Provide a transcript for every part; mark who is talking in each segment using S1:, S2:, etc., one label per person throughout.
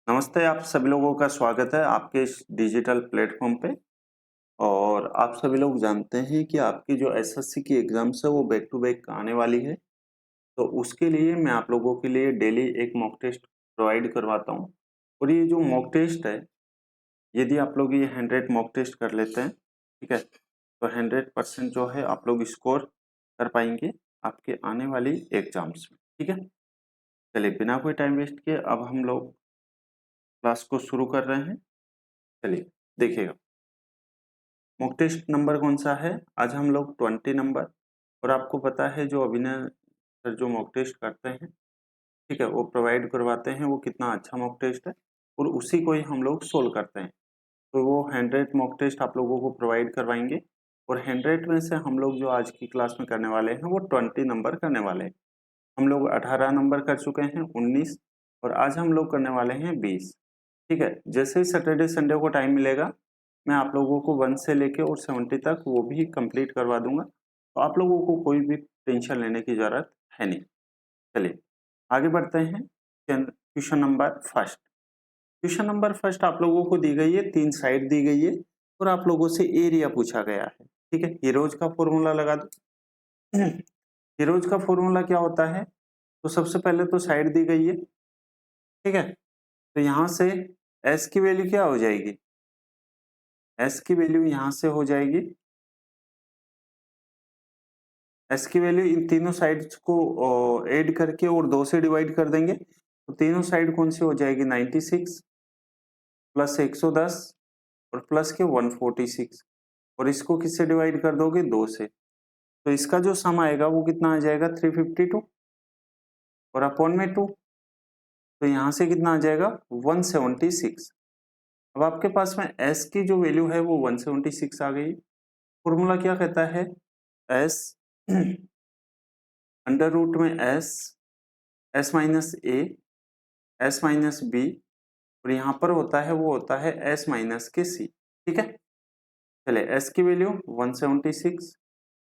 S1: नमस्ते, आप सभी लोगों का स्वागत है आपके इस डिजिटल प्लेटफॉर्म पे। और आप सभी लोग जानते हैं कि आपकी जो एसएससी की एग्जाम्स है वो बैक टू बैक आने वाली है। तो उसके लिए मैं आप लोगों के लिए डेली एक मॉक टेस्ट प्रोवाइड करवाता हूँ। और ये जो मॉक टेस्ट है, यदि आप लोग ये 100 मॉक टेस्ट कर लेते हैं, ठीक है, तो 100% जो है आप लोग स्कोर कर पाएंगे आपके आने वाली एग्जाम्स में। ठीक है, चलिए बिना कोई टाइम वेस्ट किए अब हम लोग क्लास को शुरू कर रहे हैं। चलिए देखिएगा, मॉक टेस्ट नंबर कौन सा है। आज हम लोग 20 नंबर, और आपको पता है जो अभिनय सर जो मॉक टेस्ट करते हैं, ठीक है, वो प्रोवाइड करवाते हैं, वो कितना अच्छा मॉक टेस्ट है, और उसी को ही हम लोग सोल्व करते हैं। तो वो 100 मॉक टेस्ट आप लोगों को प्रोवाइड करवाएंगे, और 100 में से हम लोग जो आज की क्लास में करने वाले हैं वो 20 नंबर करने वाले हैं। हम लोग 18 नंबर कर चुके हैं, 19, और आज हम लोग करने वाले हैं 20। ठीक है, जैसे ही सैटरडे संडे को टाइम मिलेगा मैं आप लोगों को 1 से लेके और 70 तक वो भी कंप्लीट करवा दूंगा। तो आप लोगों को कोई भी टेंशन लेने की जरूरत है नहीं। चलिए आगे बढ़ते हैं। Question number first. Question number first आप लोगों को दी गई है, 3 साइड दी गई है, और आप लोगों से एरिया पूछा गया है। ठीक है, हीरोज का फॉर्मूला लगा दो। हीरोज का फॉर्मूला क्या होता है? तो सबसे पहले तो साइड दी गई है, ठीक है, तो यहां से एस की वैल्यू क्या हो जाएगी? एस की वैल्यू यहां से हो जाएगी, एस की वैल्यू इन तीनों साइड्स को ऐड करके और 2 से डिवाइड कर देंगे, तो तीनों साइड कौन सी हो जाएगी? 96 प्लस 110 और प्लस के 146, और इसको किससे डिवाइड कर दोगे? 2 से। तो इसका जो सम आएगा वो कितना आ जाएगा? 352, और अपॉन में 2, तो यहां से कितना आ जाएगा? 176। अब आपके पास में s की जो वैल्यू है वो 176 आ गई। फॉर्मूला क्या कहता है? s अंडर रूट में s माइनस ए, s माइनस बी, और यहाँ पर होता है वो होता है s माइनस के c। ठीक है, चले s की वैल्यू 176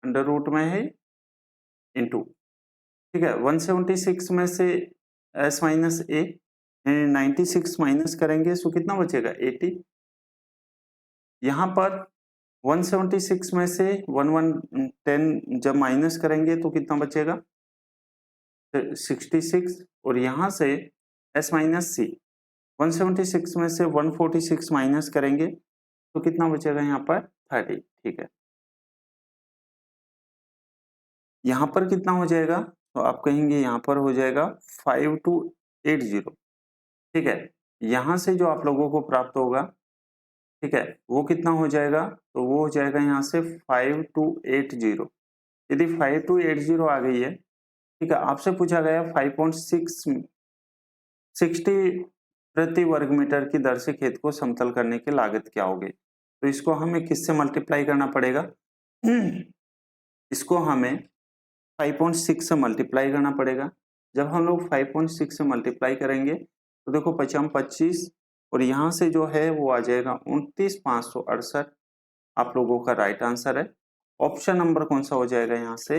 S1: अंडर रूट में है इनटू, ठीक है, 176 में से s माइनस ए 96 माइनस करेंगे तो कितना बचेगा? 80। यहाँ पर 176 में से 1110 जब माइनस करेंगे तो कितना बचेगा? 66, और यहाँ से s माइनस सी 176 में से 146 माइनस करेंगे तो कितना बचेगा? यहाँ पर 30। ठीक है, यहाँ पर कितना हो जाएगा? तो आप कहेंगे यहाँ पर हो जाएगा 5280। ठीक है, यहाँ से जो आप लोगों को प्राप्त होगा, ठीक है, वो कितना हो जाएगा? तो वो हो जाएगा यहाँ से 5280। यदि 5280 आ गई है, ठीक है, आपसे पूछा गया 5.60 प्रति वर्ग मीटर की दर से खेत को समतल करने की लागत क्या होगी? तो इसको हमें किससे मल्टीप्लाई करना पड़ेगा? इसको हमें 5.6 से मल्टीप्लाई करना पड़ेगा। जब हम लोग 5.6 से मल्टीप्लाई करेंगे तो देखो 55 25, और यहाँ से जो है वो आ जाएगा 29,568। आप लोगों का राइट आंसर है। ऑप्शन नंबर कौन सा हो जाएगा? यहाँ से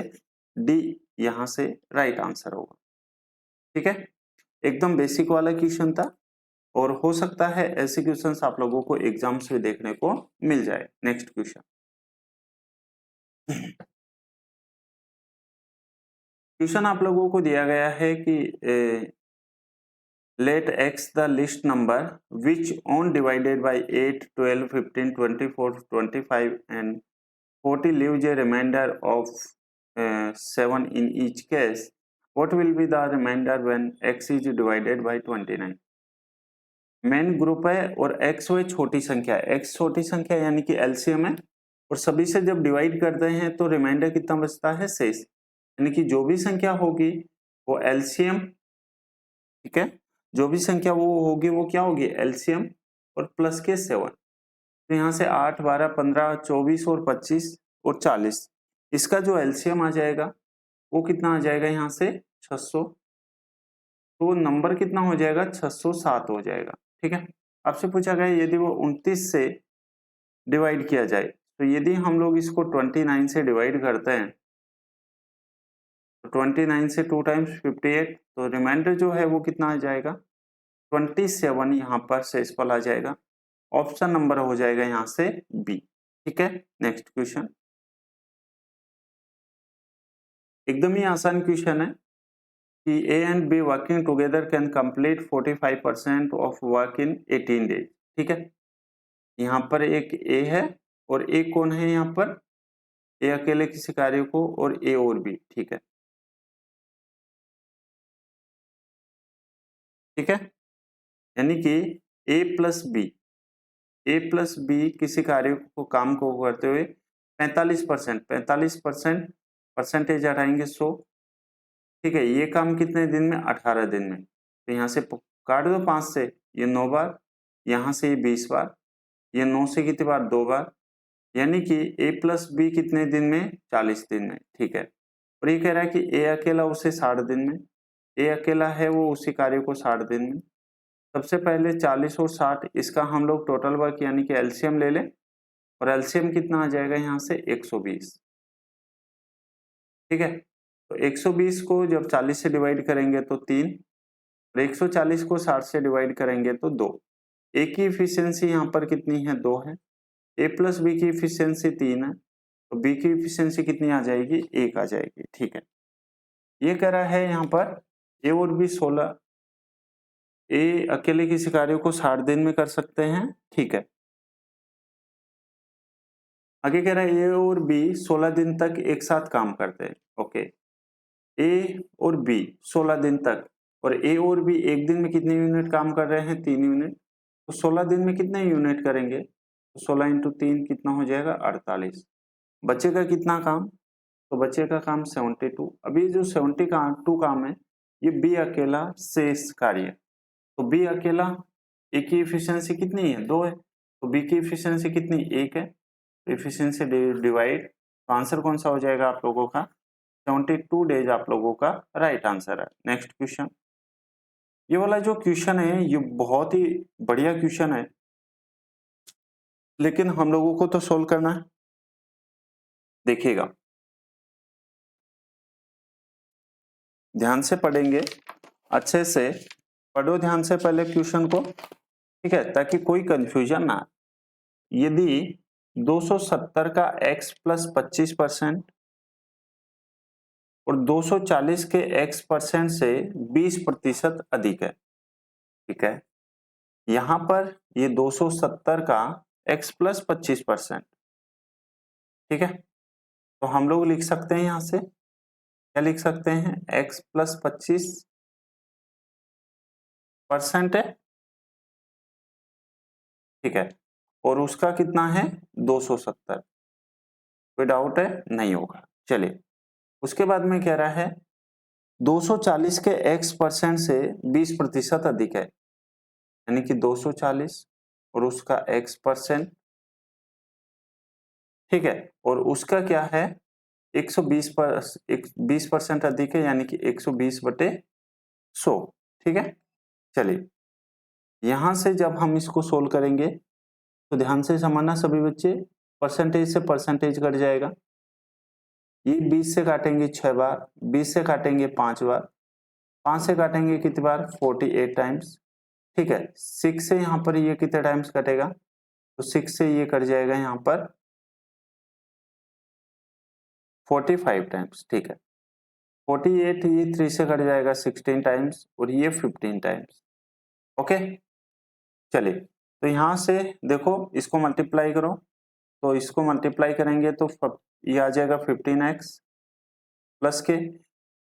S1: डी, यहाँ से राइट आंसर होगा। ठीक है, एकदम बेसिक वाला क्वेश्चन था, और हो सकता है ऐसे क्वेश्चंस आप लोगों को एग्जाम्स में देखने को मिल जाए। Next question. क्वेश्चन आप लोगों को दिया गया है कि let x the list number which on divided by 8 12 15 24 25 and 40 leaves a remainder of 7 in each case. What will be the remainder when x is divided by 29? Main group है और x वो छोटी संख्या है, x छोटी संख्या यानी कि एलसीएम है, और सभी से जब डिवाइड करते हैं तो रिमाइंडर कितना बचता है? शेष, यानी कि जो भी संख्या होगी वो एलसीएम, ठीक है, जो भी संख्या वो होगी वो क्या होगी? एलसीएम, और प्लस के 7। तो यहाँ से 8 12 15 24 और 25 और 40, इसका जो एलसीएम आ जाएगा वो कितना आ जाएगा? यहाँ से 600। तो नंबर कितना हो जाएगा? 607 हो जाएगा। ठीक है, आपसे पूछा गया यदि वो 29 से डिवाइड किया जाए, तो यदि हम लोग इसको 29 से डिवाइड करते हैं तो 29 से 2 टाइम्स 58, तो रिमाइंडर जो है वो कितना आ जाएगा? 27 यहाँ पर शेषफल आ जाएगा। ऑप्शन नंबर हो जाएगा यहाँ से बी। ठीक है, नेक्स्ट क्वेश्चन एकदम ही आसान क्वेश्चन है कि A and be working together can complete 45% of work in 18 days. ठीक है, यहाँ पर एक ए है और ए कौन है यहाँ पर, ए अकेले किसी कार्य को और ए और बी। ठीक है, ठीक है, यानी कि ए प्लस बी किसी कार्य को काम को करते हुए 45% परसेंटेज हटाएंगे 100। ठीक है, ये काम कितने दिन में, 18 दिन में। तो यहाँ से काट दो 5 से, ये 9 बार, यहाँ से ये 20 बार, ये 9 से कितनी बार, 2 बार, यानी कि ए प्लस बी कितने दिन में, 40 दिन में। ठीक है, और ये कह रहा है कि ए अकेला उसे 60 दिन में, ए अकेला है वो उसी कार्य को 60 दिन में। सबसे पहले 40 और 60 इसका हम लोग टोटल वर्क यानी कि एलसीएम ले लें, और एलसीएम कितना आ जाएगा यहाँ से 120। ठीक है, तो 120 को जब 40 से डिवाइड करेंगे तो 3, और 140 को 60 से डिवाइड करेंगे तो 2। ए की इफिशियंसी यहाँ पर कितनी है, 2 है। ए प्लस बी की इफिशियंसी 3 है, तो बी की इफिशियंसी कितनी आ जाएगी, 1 आ जाएगी। ठीक है, ये कह रहा है यहाँ पर ए और बी 16, ए अकेले किसी कार्य को 60 दिन में कर सकते हैं। ठीक है, आगे कह रहा है ए और बी 16 दिन तक एक साथ काम करते हैं। ओके, ए और बी 16 दिन तक, और ए और बी एक दिन में कितने यूनिट काम कर रहे हैं, 3 यूनिट। तो 16 दिन में कितने यूनिट करेंगे, तो 16 इंटू 3 कितना हो जाएगा, 48। बचेगा कितना काम, तो बचेगा काम 72। अभी जो 72 काम है ये बी अकेला शेष कार्य, तो बी अकेला, ए की इफिशियंसी कितनी है, 2 है, तो बी की इफिशियंसी कितनी, 1 है। तो इफिशियंसी डिवाइड, तो आंसर कौन सा हो जाएगा आप लोगों का, 72 डेज आप लोगों का राइट आंसर है। नेक्स्ट क्वेश्चन, ये वाला जो क्वेश्चन है ये बहुत ही बढ़िया क्वेश्चन है, लेकिन हम लोगों को तो सोल्व करना है। देखिएगा, ध्यान से पढ़ेंगे, अच्छे से पढ़ो ध्यान से पहले क्वेश्चन को। ठीक है, ताकि कोई कंफ्यूजन ना आए। यदि 270 का x प्लस 25% और 240 के x परसेंट से 20% अधिक है। ठीक है, यहां पर ये 270 का x प्लस 25%। ठीक है, तो हम लोग लिख सकते हैं यहां से, क्या लिख सकते हैं, x प्लस 25% है। ठीक है, और उसका कितना है, 270। कोई डाउट है, नहीं होगा। चलिए, उसके बाद में कह रहा है 240 के x परसेंट से 20% अधिक है, यानी कि 240 और उसका x परसेंट। ठीक है, और उसका क्या है, 20% अधिक है, यानी कि 120/100। ठीक है, चलिए यहां से जब हम इसको सोल्व करेंगे तो ध्यान से समझना सभी बच्चे, परसेंटेज से परसेंटेज कट जाएगा। ये 20 से काटेंगे 6 बार, 20 से काटेंगे 5 बार, 5 से काटेंगे कितनी बार, 48 टाइम्स। ठीक है, 6 से यहाँ पर ये कितने टाइम्स कटेगा, तो 6 से ये कट जाएगा यहाँ पर 45 टाइम्स। ठीक है, 48 ये 3 से कट जाएगा 16 टाइम्स, और ये 15 टाइम्स। ओके, चलिए तो यहां से देखो, इसको मल्टीप्लाई करो, तो इसको मल्टीप्लाई करेंगे तो ये आ जाएगा 15x प्लस के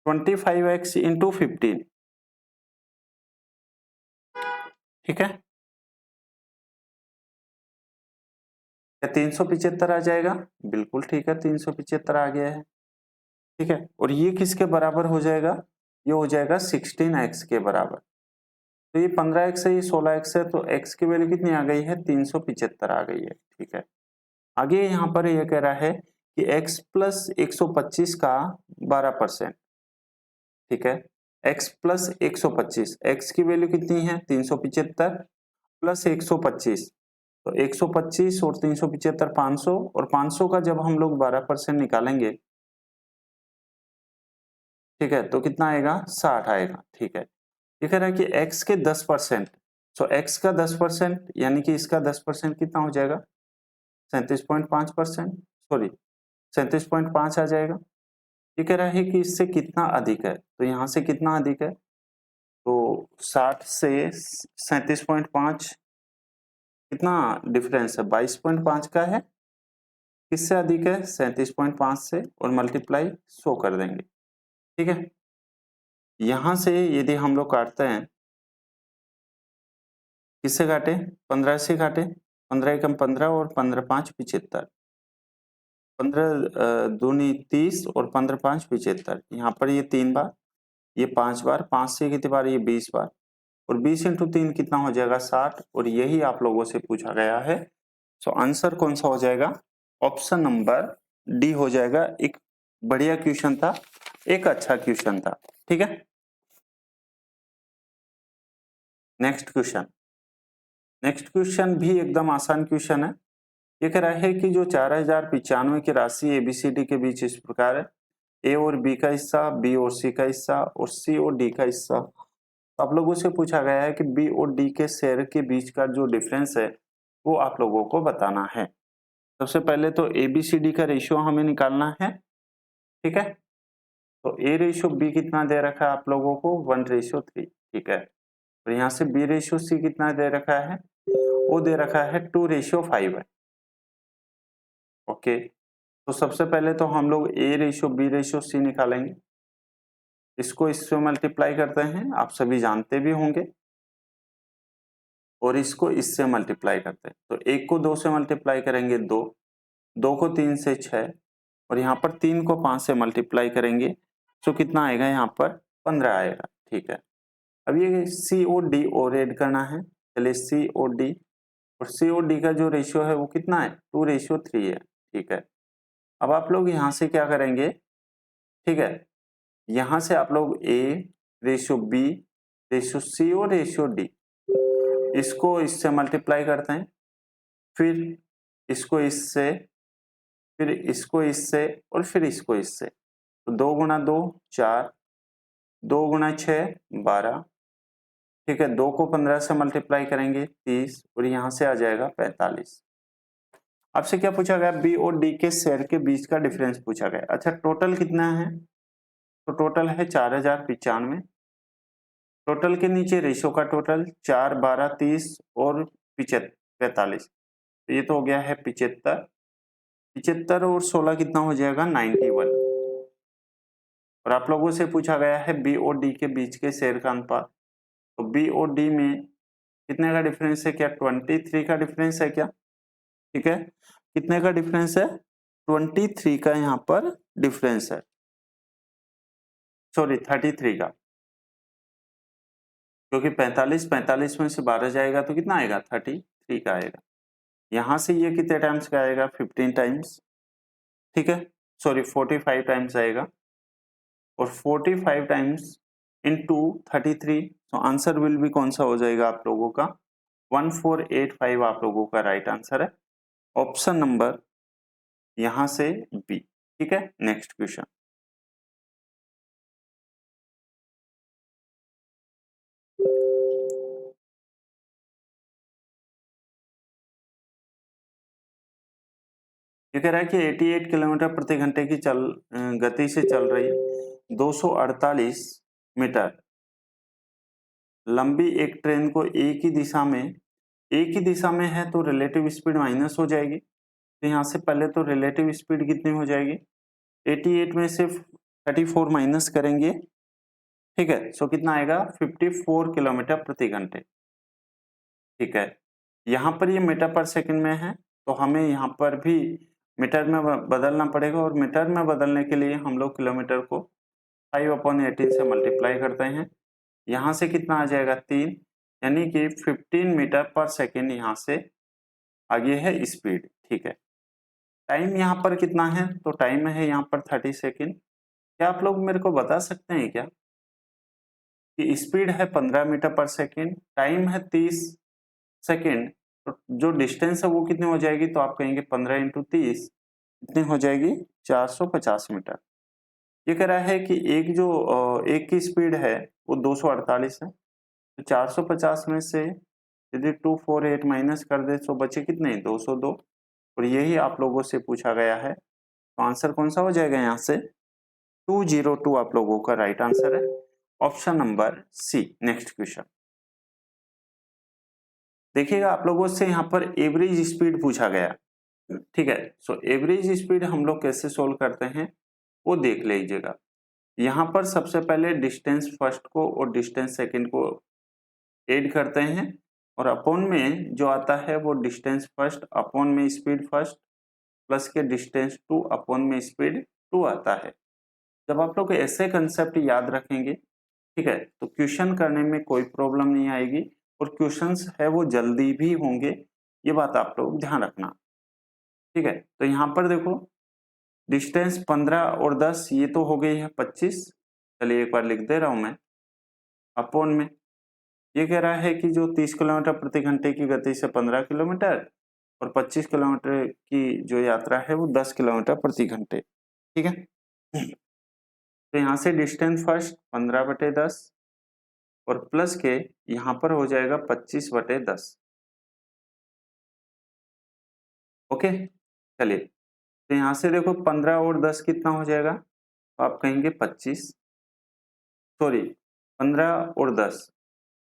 S1: 25x इंटू 15। ठीक है, क्या 375 आ जाएगा, बिल्कुल ठीक है, 375 आ गया है। ठीक है, और ये किसके बराबर हो जाएगा, ये हो जाएगा 16x के बराबर। तो ये 15x है, ये 16x है, तो x की वैल्यू कितनी आ गई है, 375 आ गई है। ठीक है, आगे यहाँ पर यह कह रहा है कि x प्लस 125 का 12%। ठीक है, x प्लस 125, x की वैल्यू कितनी है, 375 प्लस 125, तो 125 और 375 500, और 500 का जब हम लोग 12% निकालेंगे, ठीक है, तो कितना आएगा, 60 आएगा। ठीक है, ये कह रहा है कि x के 10%, सो x का 10% यानी कि इसका 10% कितना हो जाएगा 37.5%, सॉरी 37.5 आ जाएगा। ये कह रहा है कि इससे कितना अधिक है, तो यहाँ से कितना अधिक है, तो 60 से 37.5 कितना डिफरेंस है 22.5 का है, किससे अधिक है 37.5 से, और मल्टीप्लाई 100 कर देंगे। ठीक है, यहां से यदि हम लोग काटते हैं, किससे काटे 15 से काटे, 15 एकम 15 और 15 5 75, 15 दूनी 30 और 15 5 75, यहाँ पर ये 3 बार, ये 5 बार, 5 से कितनी बार, ये 20 बार, और 20 इंटू 3 कितना हो जाएगा 60, और यही आप लोगों से पूछा गया है। सो आंसर कौन सा हो जाएगा, ऑप्शन नंबर डी हो जाएगा। एक बढ़िया क्वेश्चन था, एक अच्छा क्वेश्चन था। ठीक है, नेक्स्ट क्वेश्चन। नेक्स्ट क्वेश्चन भी एकदम आसान क्वेश्चन है। ये कह रहा है कि जो 4095 की राशि एबीसीडी के बीच इस प्रकार है, ए और बी का हिस्सा, बी और सी का हिस्सा, और सी और डी का हिस्सा। आप लोगों से पूछा गया है कि बी और डी के शेयर के बीच का जो डिफरेंस है वो आप लोगों को बताना है। सबसे पहले तो एबीसीडी का रेशियो हमें निकालना है। ठीक है, तो ए रेशियो बी कितना दे रखा है आप लोगों को 1:3। ठीक है, और यहाँ से बी रेशियो सी कितना दे रखा है, वो दे रखा है 2:5 है। ओके, तो सबसे पहले तो हम लोग A ratio B ratio C निकालेंगे, इसको इससे मल्टीप्लाई करते हैं, आप सभी जानते भी होंगे, और इसको इससे मल्टीप्लाई करते हैं। तो एक को 2 से मल्टीप्लाई करेंगे 2, 2 को 3 से 6, और यहाँ पर 3 को 5 से मल्टीप्लाई करेंगे तो कितना आएगा, यहाँ पर 15 आएगा। ठीक है, अब ये सी और डी और ऐड करना है, चलिए सी और डी, और सी और डी का जो रेशियो है वो कितना है 2:3 है। ठीक है, अब आप लोग यहाँ से क्या करेंगे, ठीक है, यहाँ से आप लोग A ratio B ratio C और रेशियो डी, इसको इससे मल्टीप्लाई करते हैं, फिर इसको इससे, फिर इसको इससे, और फिर इसको इससे। तो 2 गुणा 2 4, 2 गुणा 6 12। ठीक है, 2 को 15 से मल्टीप्लाई करेंगे 30, और यहाँ से आ जाएगा 45। आपसे क्या पूछा गया, बी और डी के शेयर के बीच का डिफरेंस पूछा गया। अच्छा, टोटल कितना है, तो टोटल है 4095। टोटल के नीचे रेशो का टोटल 4 12 30 और 45, तो ये तो हो गया है 75। 75 और 16 कितना हो जाएगा 91। और आप लोगों से पूछा गया है बी और डी के बीच के शेयर का अनुपात, तो बी और डी में कितने का डिफरेंस है, क्या 23 का डिफरेंस है क्या। ठीक है, कितने का डिफरेंस है 23 का यहाँ पर डिफरेंस है, सॉरी 33 का, क्योंकि 45 में से 12 जाएगा तो कितना आएगा 33 का आएगा। यहां से ये कितने टाइम्स का आएगा 15 टाइम्स। ठीक है, सॉरी 45 टाइम्स आएगा, और 45 टाइम्स इनटू 33, तो आंसर विल भी कौन सा हो जाएगा आप लोगों का 1485 आप लोगों का राइट आंसर है, ऑप्शन नंबर यहां से बी। ठीक है, नेक्स्ट क्वेश्चन। ये कह रहा है कि 88 किलोमीटर प्रति घंटे की गति से चल रही 248 मीटर लंबी एक ट्रेन को एक ही दिशा में है, तो रिलेटिव स्पीड माइनस हो जाएगी। तो यहाँ से पहले तो रिलेटिव स्पीड कितनी हो जाएगी, 88 में से 34 माइनस करेंगे। ठीक है, सो कितना आएगा 54 किलोमीटर प्रति घंटे। ठीक है, यहाँ पर ये मीटर पर सेकंड में है, तो हमें यहाँ पर भी मीटर में बदलना पड़ेगा, और मीटर में बदलने के लिए हम लोग किलोमीटर को 5/18 से मल्टीप्लाई करते हैं। यहाँ से कितना आ जाएगा 3, यानी कि 15 मीटर पर सेकेंड यहाँ से आगे है स्पीड। ठीक है, टाइम यहाँ पर कितना है, तो टाइम है यहाँ पर 30 सेकेंड। क्या आप लोग मेरे को बता सकते हैं क्या कि स्पीड है 15 मीटर पर सेकेंड, टाइम है 30 सेकेंड, तो जो डिस्टेंस है वो कितनी हो जाएगी, तो आप कहेंगे 15 इंटू 30 कितनी हो जाएगी 450 मीटर। ये कह रहा है कि एक की स्पीड है वो 248 है, तो 450 में से यदि 248 माइनस कर दे तो बचे कितने, 202, और यही आप लोगों से पूछा गया है। तो आंसर कौन सा हो जाएगा यहाँ से, 202 आप लोगों का राइट आंसर है, option number C. Next question देखिएगा, आप लोगों से यहाँ पर एवरेज स्पीड पूछा गया, ठीक है। सो एवरेज स्पीड हम लोग कैसे सोल्व करते हैं वो देख लीजिएगा। यहाँ पर सबसे पहले डिस्टेंस फर्स्ट को और डिस्टेंस सेकंड को ऐड करते हैं, और अपॉन में जो आता है वो डिस्टेंस फर्स्ट अपॉन में स्पीड फर्स्ट प्लस के डिस्टेंस टू अपॉन में स्पीड टू आता है। जब आप लोग ऐसे कंसेप्ट याद रखेंगे, ठीक है, तो क्वेश्चन करने में कोई प्रॉब्लम नहीं आएगी, और क्वेश्चंस है वो जल्दी भी होंगे, ये बात आप लोग ध्यान रखना, ठीक है। तो यहाँ पर देखो डिस्टेंस 15 और 10 ये तो हो गई है 25, चलिए एक बार लिख दे रहा हूं मैं, अपॉन में ये कह रहा है कि जो 30 किलोमीटर प्रति घंटे की गति से 15 किलोमीटर और 25 किलोमीटर की जो यात्रा है वो 10 किलोमीटर प्रति घंटे, ठीक है। तो यहाँ से डिस्टेंस फर्स्ट 15/10 और प्लस के यहाँ पर हो जाएगा 25/10, ओके। चलिए, तो यहाँ से देखो 15 और 10 कितना हो जाएगा, तो आप कहेंगे 25, सॉरी 15 और 10,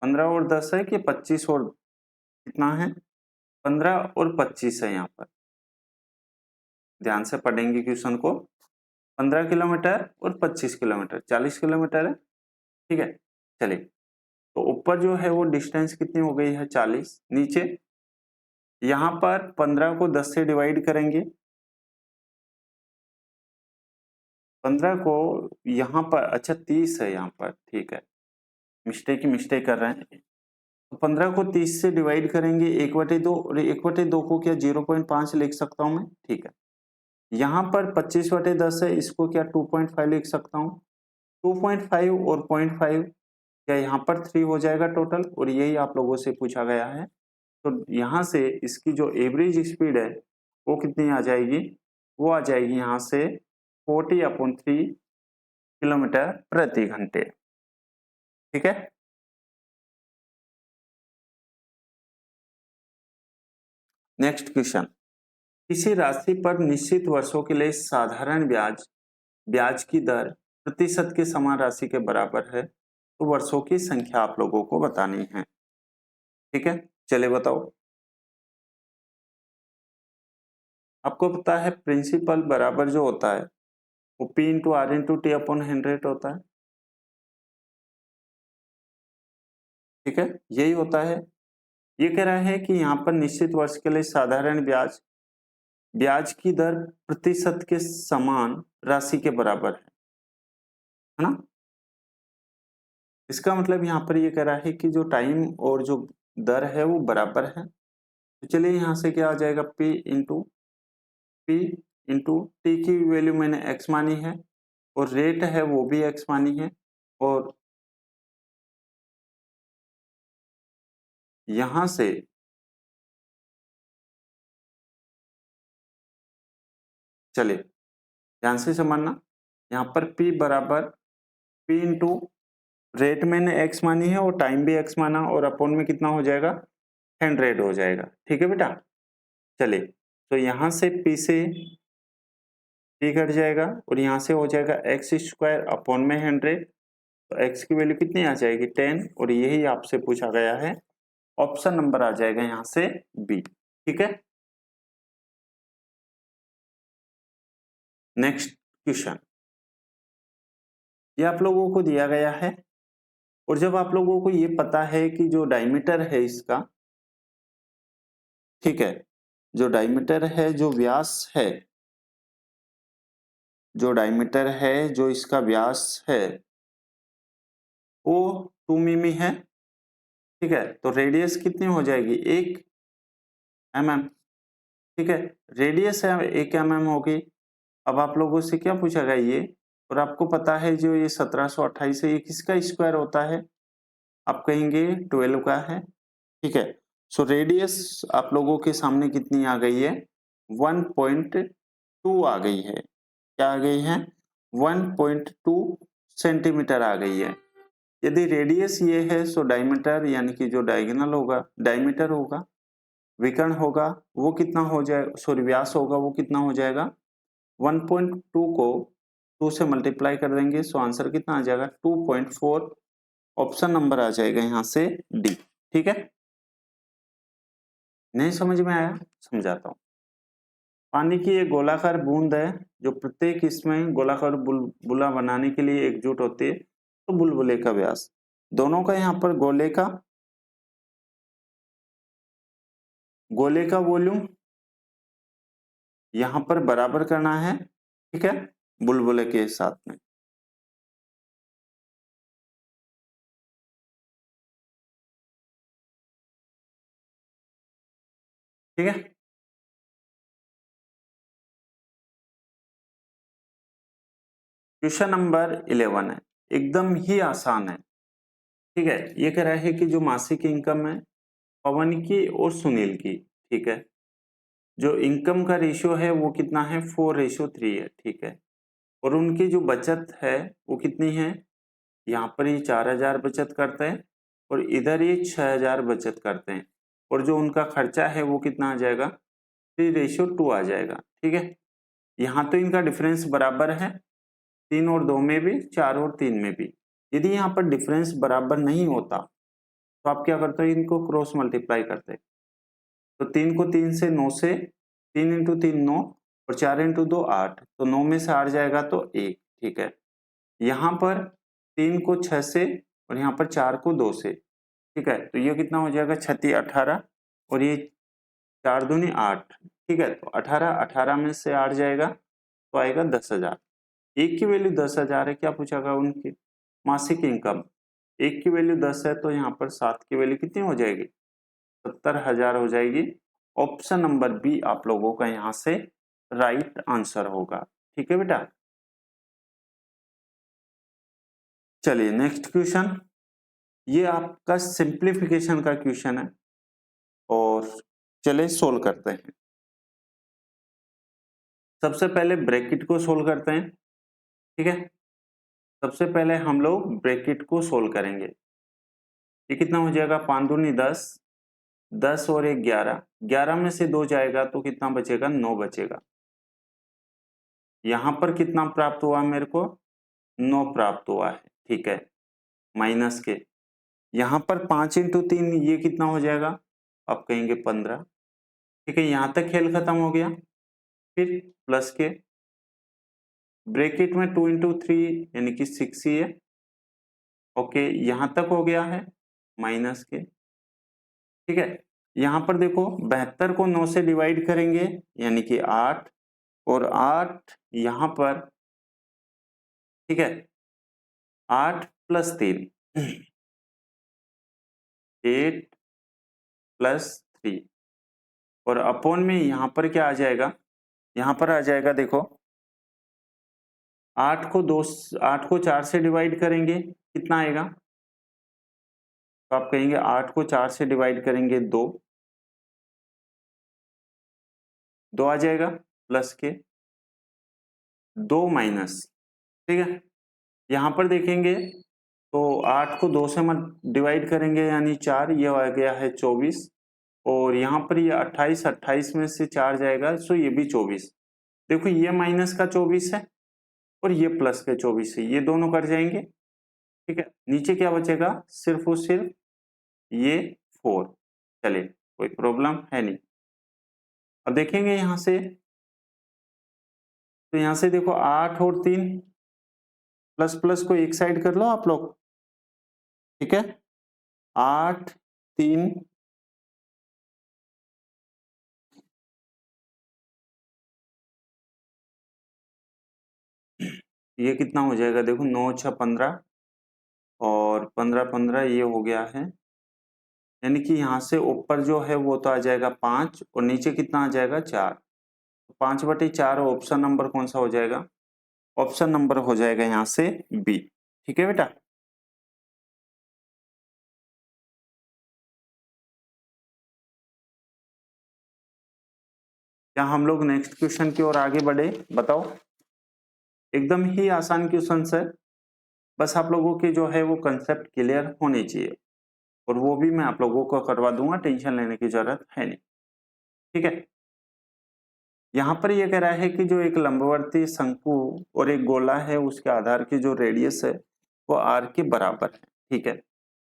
S1: 15 और 10 है कि 25 और कितना है, 15 और 25 है। यहाँ पर ध्यान से पढ़ेंगे क्वेश्चन को, 15 किलोमीटर और 25 किलोमीटर 40 किलोमीटर है, ठीक है। चलिए, तो ऊपर जो है वो डिस्टेंस कितनी हो गई है 40, नीचे यहाँ पर 15 को 10 से डिवाइड करेंगे, 15 को यहाँ पर, अच्छा 30 है यहाँ पर, ठीक है, मिस्टेक कर रहे हैं। तो 15 को 30 से डिवाइड करेंगे 1/2, और 1/2 को क्या 0.5 लिख सकता हूं मैं, ठीक है। यहाँ पर 25/10 है, इसको क्या 2.5 लिख सकता हूँ, 2.5 और 0.5 क्या यहाँ पर 3 हो जाएगा टोटल, और यही आप लोगों से पूछा गया है। तो यहाँ से इसकी जो एवरेज स्पीड है वो कितनी आ जाएगी, वो आ जाएगी यहाँ से 40/3 किलोमीटर प्रति घंटे, ठीक है। नेक्स्ट क्वेश्चन, किसी राशि पर निश्चित वर्षों के लिए साधारण ब्याज ब्याज की दर प्रतिशत के समान राशि के बराबर है, तो वर्षों की संख्या आप लोगों को बतानी है, ठीक है। चलिए बताओ, आपको पता है प्रिंसिपल बराबर जो होता है वो P/R/T/100 होता है, ठीक है, यही होता है। ये कह रहा है कि यहाँ पर निश्चित वर्ष के लिए साधारण ब्याज ब्याज की दर प्रतिशत के समान राशि के बराबर है ना। इसका मतलब यहाँ पर ये कह रहा है कि जो टाइम और जो दर है वो बराबर है। तो चलिए यहाँ से क्या आ जाएगा, P इंटू टी की वैल्यू मैंने x मानी है, और रेट है वो भी x मानी है, और यहां से चलिए ध्यान से समझना, यहाँ पर P बराबर P इंटू रेट मैंने x मानी है और टाइम भी x माना, और अपॉन में कितना हो जाएगा 100 हो जाएगा, ठीक है बेटा। चलिए, तो यहाँ से P से P कट जाएगा, और यहाँ से हो जाएगा x² अपॉन में 100, तो x की वैल्यू कितनी आ जाएगी 10, और यही आपसे पूछा गया है, ऑप्शन नंबर आ जाएगा यहाँ से बी, ठीक है। नेक्स्ट क्वेश्चन, ये आप लोगों को दिया गया है, और जब आप लोगों को ये पता है कि जो डायमीटर है इसका, ठीक है, जो डायमीटर है, जो व्यास है, जो डायमीटर है, जो इसका व्यास है वो 2 मिमी है, ठीक है। तो रेडियस कितनी हो जाएगी 1 mm, ठीक है, रेडियस है 1 mm होगी। अब आप लोगों से क्या पूछा गया ये, और आपको पता है जो ये 1728 है ये किसका स्क्वायर होता है, आप कहेंगे 12 का है, ठीक है। सो रेडियस आप लोगों के सामने कितनी आ गई है, 1.2 आ गई है, क्या आ गई है 1.2 सेंटीमीटर आ गई है, यदि रेडियस ये है तो डायमीटर यानी कि जो डायगोनल होगा डायमीटर होगा, विकर्ण होगा वो कितना हो जाएगा, सॉरी व्यास होगा वो कितना हो जाएगा 1.2 को 2 से मल्टीप्लाई कर देंगे, सो आंसर कितना आ जाएगा 2.4। ऑप्शन नंबर आ जाएगा यहाँ से डी। ठीक है, नहीं समझ में आया, समझाता हूँ। पानी की एक गोलाकार बूंद है जो प्रत्येक इसमें गोलाकार बुलबुला बनाने के लिए एकजुट होती है, तो बुलबुले का व्यास दोनों का यहाँ पर गोले का वॉल्यूम यहाँ पर बराबर करना है, ठीक है, बुलबुले के साथ में। ठीक है, क्वेश्चन नंबर 11 है, एकदम ही आसान है। ठीक है, ये कह रहा है कि जो मासिक इनकम है पवन की और सुनील की, ठीक है, जो इनकम का रेशियो है वो कितना है 4:3 है। ठीक है, और उनकी जो बचत है वो कितनी है, यहाँ पर ये 4000 बचत करते हैं और इधर ये 6000 बचत करते हैं, और जो उनका खर्चा है वो कितना आ जाएगा 3:2 आ जाएगा। ठीक है, यहाँ तो इनका डिफरेंस बराबर है 3 और 2 में भी, 4 और 3 में भी। यदि यहाँ पर डिफरेंस बराबर नहीं होता तो आप क्या करते हो, इनको क्रॉस मल्टीप्लाई करते हैं। तो 3 को 3 से 9 से, 3 इंटू 3 9 और 4 इंटू 2 8, तो 9 में से 8 जाएगा तो 1। ठीक है, यहाँ पर 3 को 6 से और यहाँ पर 4 को 2 से, ठीक है, तो ये कितना हो जाएगा 36 18 और ये 4 दूनी 8। ठीक है, तो 18 18 में से 8 जाएगा तो आएगा 10,000। एक की वैल्यू 10,000 है, क्या पूछा गया उनकी मासिक इनकम, एक की वैल्यू 10 है तो यहाँ पर 7 की वैल्यू कितनी हो जाएगी 70,000 हो जाएगी। ऑप्शन नंबर बी आप लोगों का यहाँ से राइट आंसर होगा। ठीक है बेटा, चलिए नेक्स्ट क्वेश्चन, ये आपका सिंप्लीफिकेशन का क्वेश्चन है और चलिए सोल्व करते हैं। सबसे पहले ब्रैकेट को सोल्व करते हैं। ठीक है, सबसे पहले हम लोग ब्रैकेट को सोल्व करेंगे। ये कितना हो जाएगा 5 दूनी 10, 10 और 1 11, 11 में से 2 जाएगा तो कितना बचेगा 9 बचेगा। यहां पर कितना प्राप्त हुआ मेरे को 9 प्राप्त हुआ है। ठीक है, माइनस के यहां पर 5 इंटू 3 ये कितना हो जाएगा, आप कहेंगे 15। ठीक है, यहां तक खेल खत्म हो गया। फिर प्लस के ब्रैकेट में 2 इंटू 3 यानी कि 6 ही है। ओके, यहां तक हो गया है माइनस के। ठीक है, यहां पर देखो 72 को 9 से डिवाइड करेंगे यानी कि 8, और 8 यहां पर, ठीक है, 8 प्लस 3 8 प्लस 3, और अपॉन में यहां पर क्या आ जाएगा, यहां पर आ जाएगा देखो 8 को 4 से डिवाइड करेंगे कितना आएगा, तो आप कहेंगे 8 को 4 से डिवाइड करेंगे 2 आ जाएगा, प्लस के 2 माइनस। ठीक है, यहां पर देखेंगे तो 8 को 2 से मत डिवाइड करेंगे यानी 4, ये आ गया है 24, और यहाँ पर ये 28, 28 में से 4 जाएगा सो ये भी 24। देखो ये माइनस का 24 है और ये प्लस का 24 है, ये दोनों कट जाएंगे। ठीक है, नीचे क्या बचेगा सिर्फ और सिर्फ ये 4। चलिए कोई प्रॉब्लम है नहीं। अब देखेंगे यहां से, तो यहां से देखो 8 और 3 प्लस प्लस को एक साइड कर लो आप लोग। ठीक है, 8 3 ये कितना हो जाएगा देखो 9 6 15 और 15 15 ये हो गया है, यानी कि यहाँ से ऊपर जो है वो तो आ जाएगा 5 और नीचे कितना आ जाएगा 4, 5/4 ऑप्शन नंबर कौन सा हो जाएगा, ऑप्शन नंबर हो जाएगा यहाँ से बी। ठीक है बेटा, क्या हम लोग नेक्स्ट क्वेश्चन की ओर आगे बढ़े, बताओ। एकदम ही आसान क्वेश्चन है, बस आप लोगों की जो है वो कंसेप्ट क्लियर होनी चाहिए, और वो भी मैं आप लोगों को करवा दूंगा, टेंशन लेने की जरूरत है नहीं। ठीक है, यहाँ पर ये कह रहा है कि जो एक लंबवर्ती शंकु और एक गोला है, उसके आधार की जो रेडियस है वो आर के बराबर है। ठीक है,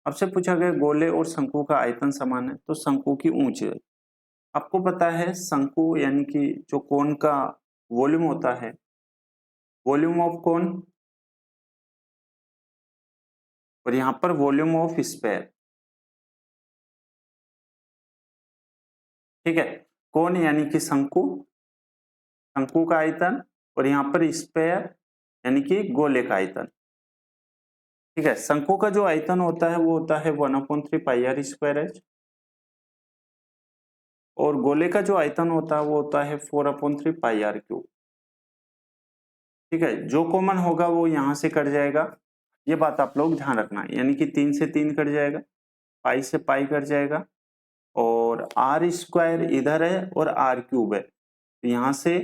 S1: आपसे पूछा गया गोले और शंकु का आयतन समान है, तो शंकु की ऊंचाई आपको पता है, शंकु यानी कि जो कोन का वॉल्यूम होता है, वॉल्यूम ऑफ कोन, और यहाँ पर वॉल्यूम ऑफ स्फीयर। ठीक है, कोन यानी कि शंकु, शंकु का आयतन, और यहाँ पर स्फीयर यानी कि गोले का आयतन। ठीक है, शंकु का जो आयतन होता है वो होता है 1/3 पाई आर स्क्वायर एच, और गोले का जो आयतन होता है वो होता है 4/3 पाई आर क्यूब। ठीक है, जो कॉमन होगा वो यहां से कट जाएगा, ये बात आप लोग ध्यान रखना, यानी कि 3 से 3 कट जाएगा, पाई से पाई कट जाएगा, और आर स्क्वायर इधर है और आर क्यूब है, तो यहाँ से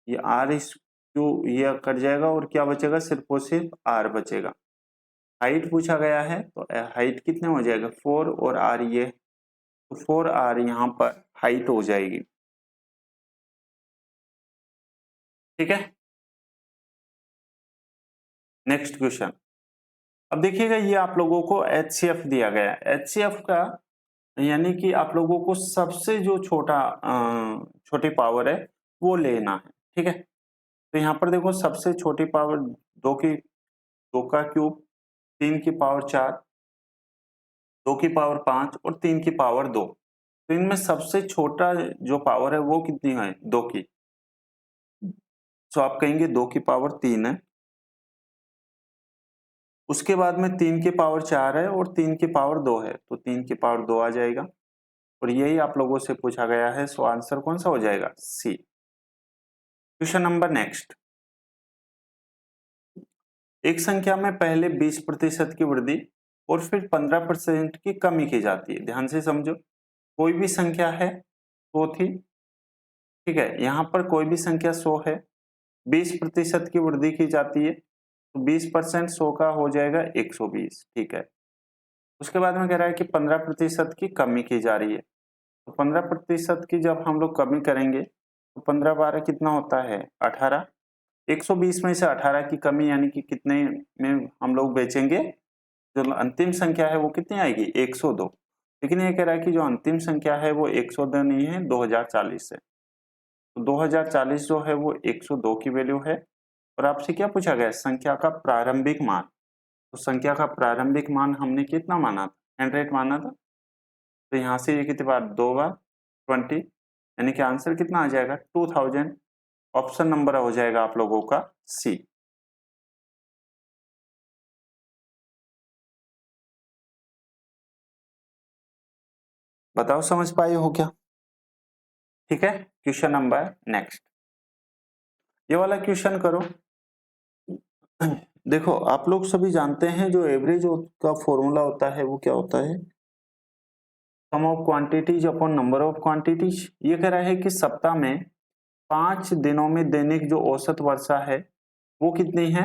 S1: ये आर क्यूब ये कट जाएगा, और क्या बचेगा, सिर्फ और सिर्फ आर बचेगा। हाइट पूछा गया है, तो हाइट कितने हो जाएगा 4, और आर ये, तो 4r यहाँ पर हाइट हो जाएगी। ठीक है, नेक्स्ट क्वेश्चन। अब देखिएगा, ये आप लोगों को HCF दिया गया है, HCF का यानी कि आप लोगों को सबसे जो छोटी पावर है वो लेना है। ठीक है, तो यहाँ पर देखो, सबसे छोटी पावर 2 का क्यूब, 3 की पावर 4, 2 की पावर 5 और 3 की पावर 2, तो इनमें सबसे छोटा जो पावर है वो कितनी है, 2 की, तो आप कहेंगे 2 की पावर 3 है, उसके बाद में 3 की पावर 4 है और 3 की पावर 2 है, तो 3 की पावर 2 आ जाएगा, और यही आप लोगों से पूछा गया है, सो आंसर कौन सा हो जाएगा, सी। Question number next. एक संख्या में पहले 20% की वृद्धि और फिर 15% की कमी की जाती है। ध्यान से समझो, कोई भी संख्या है 100 थी, ठीक है, यहाँ पर कोई भी संख्या 100 है, 20% की वृद्धि की जाती है, तो 20% 100 का हो जाएगा 120। ठीक है, उसके बाद में कह रहा है कि 15% की कमी की जा रही है, तो 15% की जब हम लोग कमी करेंगे तो 15 12 कितना होता है, 18। 120 में से 18 की कमी यानी कि कितने में हम लोग बेचेंगे, जो अंतिम संख्या है वो कितनी आएगी, 102। लेकिन ये कह रहा है कि जो अंतिम संख्या है वो 102 नहीं है, 2040 है, तो 2040 जो है वो 102 की वैल्यू है। और आपसे क्या पूछा गया, संख्या का प्रारंभिक मान, तो संख्या का प्रारंभिक मान हमने कितना माना था, 100 माना था, तो यहाँ से ये कितनी बार, 2 बार 20, यानी कि आंसर कितना आ जाएगा, 2000। ऑप्शन नंबर हो जाएगा आप लोगों का सी। बताओ समझ पाए हो क्या। ठीक है, क्वेश्चन नंबर नेक्स्ट, ये वाला क्वेश्चन करो। देखो, आप लोग सभी जानते हैं जो एवरेज का फॉर्मूला होता है वो क्या होता है, sum of quantities upon number of quantities. ये कह रहा है कि सप्ताह में 5 दिनों में दैनिक जो औसत वर्षा है वो कितनी है,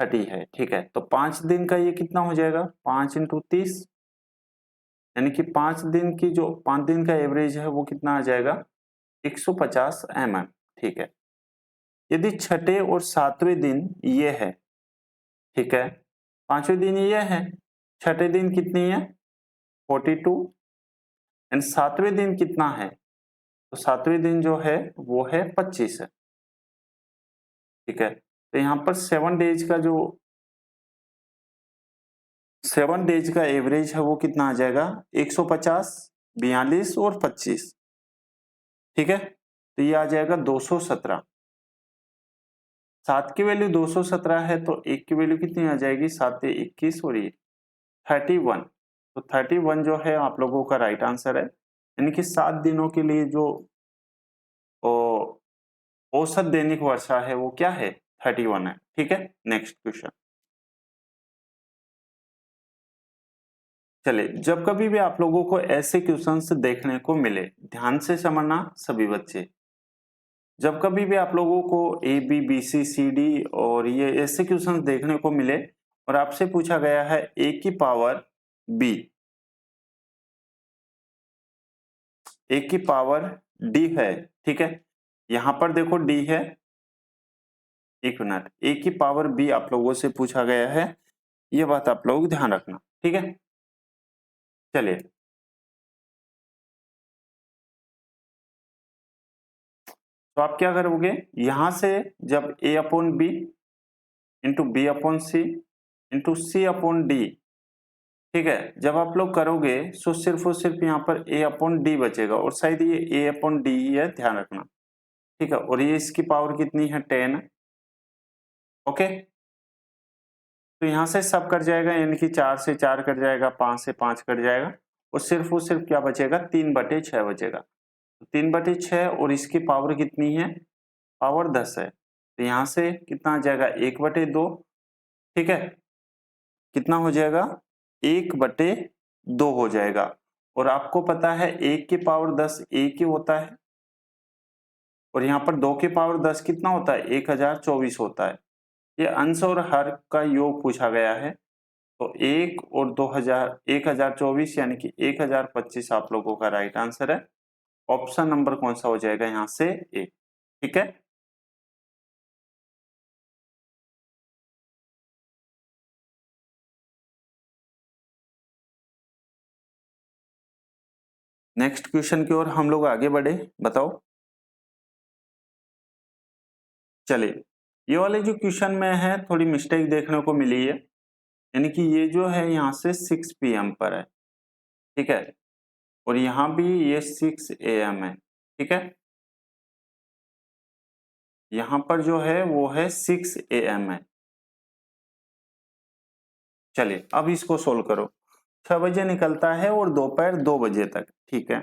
S1: 30 है। ठीक है, तो 5 दिन का ये कितना हो जाएगा, 5 × 30, यानी कि 5 दिन की जो 5 दिन का एवरेज है वो कितना आ जाएगा, 150 mm। ठीक है, यदि छठे और सातवें दिन ये है, ठीक है, पांचवें दिन ये है, छठे दिन कितनी है, 42, एंड सातवें दिन कितना है, तो सातवें दिन जो है वो है 25 है। ठीक है, तो यहाँ पर 7 डेज का एवरेज है वो कितना आ जाएगा, 150, 42 और 25। ठीक है, तो ये आ जाएगा 217। 7 की वैल्यू 217 है, तो 1 की वैल्यू कितनी आ जाएगी, 7 × 21 और ये 31। तो 31 जो है आप लोगों का राइट आंसर है, यानी कि 7 दिनों के लिए जो औसत दैनिक वर्षा है वो क्या है, 31 है। ठीक है, नेक्स्ट क्वेश्चन। चलिए, जब कभी भी आप लोगों को ऐसे क्वेश्चंस देखने को मिले, ध्यान से समझना सभी बच्चे, जब कभी भी आप लोगों को A B B C C D और ये ऐसे क्वेश्चन देखने को मिले और आपसे पूछा गया है ए की पावर बी, ए की पावर डी है, ठीक है, यहां पर देखो डी है, एक मिनट, ए की पावर बी आप लोगों से पूछा गया है, ये बात आप लोग ध्यान रखना, ठीक है। चलिए तो आप क्या करोगे, यहां से जब A upon B into B upon C into C upon D, ठीक है, जब आप लोग करोगे तो सिर्फ और सिर्फ यहाँ पर ए अपॉन डी बचेगा और शायद ये ए अपॉन डी ही है, ध्यान रखना, ठीक है, और ये इसकी पावर कितनी है 10, ओके। तो यहाँ से सब कट जाएगा, यानी कि 4 से 4 कट जाएगा, 5 से 5 कट जाएगा और सिर्फ क्या बचेगा, 3/6 बचेगा। 3/6 और इसकी पावर कितनी है, पावर 10 है, तो यहाँ से कितना आ जाएगा 1/2, ठीक है, कितना हो जाएगा 1/2 हो जाएगा। और आपको पता है 1 की पावर 10 1 ही होता है और यहाँ पर 2 की पावर 10 कितना होता है, 1024 होता है। ये अंश और हर का योग पूछा गया है, तो 1 और 1024 यानी कि 1025 आप लोगों का राइट आंसर है। ऑप्शन नंबर कौन सा हो जाएगा यहाँ से, ए, ठीक है। नेक्स्ट क्वेश्चन की ओर हम लोग आगे बढ़े, बताओ। चलिए ये वाले जो क्वेश्चन में है थोड़ी मिस्टेक देखने को मिली है, यानी कि ये जो है यहाँ से 6 PM पर है, ठीक है, और यहाँ भी ये 6 AM है, ठीक है, यहाँ पर जो है वो है 6 AM है। चलिए अब इसको सोल्व करो, 6 बजे निकलता है और दोपहर 2 बजे तक, ठीक है,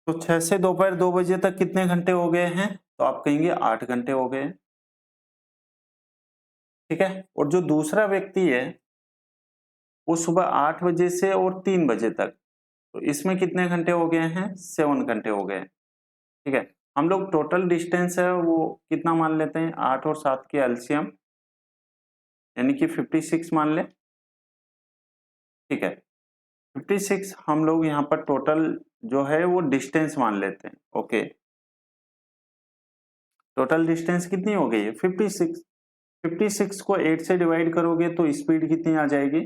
S1: तो 6 से दोपहर 2 बजे तक कितने घंटे हो गए हैं, तो आप कहेंगे 8 घंटे हो गए, ठीक है। और जो दूसरा व्यक्ति है वो सुबह 8 बजे से और 3 बजे तक, तो इसमें कितने घंटे हो गए हैं, 7 घंटे हो गए, ठीक है। हम लोग टोटल डिस्टेंस है वो कितना मान लेते हैं, 8 और 7 की एलसीएम यानी कि 56 मान ले, ठीक है, 56 हम लोग यहाँ पर टोटल जो है वो डिस्टेंस मान लेते हैं, ओके। टोटल डिस्टेंस कितनी हो गई है 56, 56 को 8 से डिवाइड करोगे तो स्पीड कितनी आ जाएगी,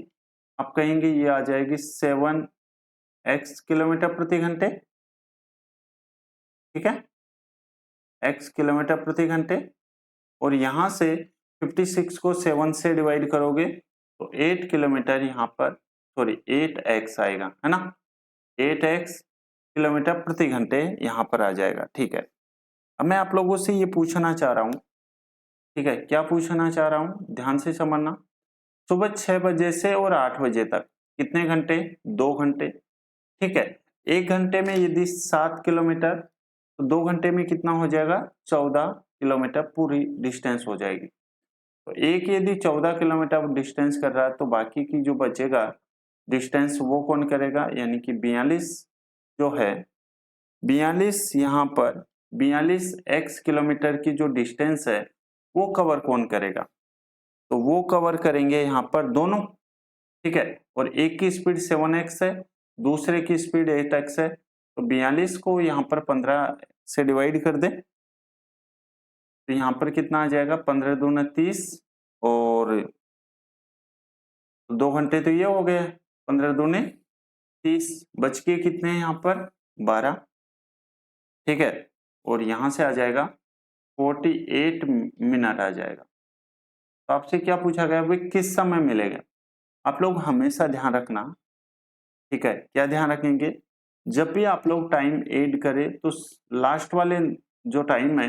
S1: आप कहेंगे ये आ जाएगी 7x किलोमीटर प्रति घंटे, ठीक है, x किलोमीटर प्रति घंटे। और यहां से 56 को 7 से डिवाइड करोगे तो 8 किलोमीटर यहाँ पर, सॉरी 8x आएगा, है ना, 8x किलोमीटर प्रति घंटे यहाँ पर आ जाएगा, ठीक है। अब मैं आप लोगों से ये पूछना चाह रहा हूँ, ठीक है, क्या पूछना चाह रहा हूँ, ध्यान से समझना, सुबह 6 बजे से और 8 बजे तक कितने घंटे, 2 घंटे, ठीक है। 1 घंटे में यदि 7 किलोमीटर तो 2 घंटे में कितना हो जाएगा, 14 किलोमीटर पूरी डिस्टेंस हो जाएगी। तो एक यदि 14 किलोमीटर डिस्टेंस कर रहा है तो बाकी की जो बचेगा डिस्टेंस वो कौन करेगा, यानी कि 42 जो है, 42 यहाँ पर 42x किलोमीटर की जो डिस्टेंस है वो कवर कौन करेगा, तो वो कवर करेंगे यहाँ पर दोनों, ठीक है। और एक की स्पीड 7x है, दूसरे की स्पीड 8x है, तो 42 को यहाँ पर 15 से डिवाइड कर दे तो यहाँ पर कितना आ जाएगा, 15 दूना 30 और 2 घंटे तो ये हो गए, 15 दूने 30, बच के कितने हैं यहाँ पर 12, ठीक है, और यहाँ से आ जाएगा 48 मिनट आ जाएगा। तो आपसे क्या पूछा गया भाई, किस समय मिलेगा, आप लोग हमेशा ध्यान रखना, ठीक है, क्या ध्यान रखेंगे, जब भी आप लोग टाइम ऐड करें तो लास्ट वाले जो टाइम है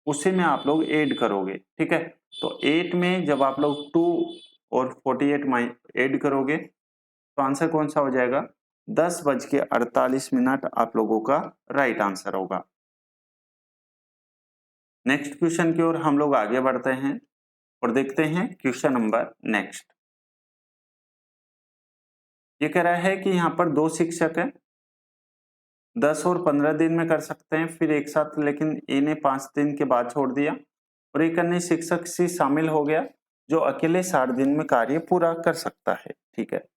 S1: उसी में आप लोग ऐड करोगे, ठीक है। तो 8 में जब आप लोग 2 और 48 ऐड करोगे तो आंसर कौन सा हो जाएगा, 10:48 आप लोगों का राइट आंसर होगा। नेक्स्ट क्वेश्चन की ओर हम लोग आगे बढ़ते हैं और देखते हैं क्वेश्चन नंबर नेक्स्ट। ये कह रहा है कि यहाँ पर 2 शिक्षक है, 10 और 15 दिन में कर सकते हैं फिर एक साथ, लेकिन ए ने 5 दिन के बाद छोड़ दिया और एक अन्य शिक्षक सी शामिल हो गया जो अकेले 60 दिन में कार्य पूरा कर सकता है। ठीक है,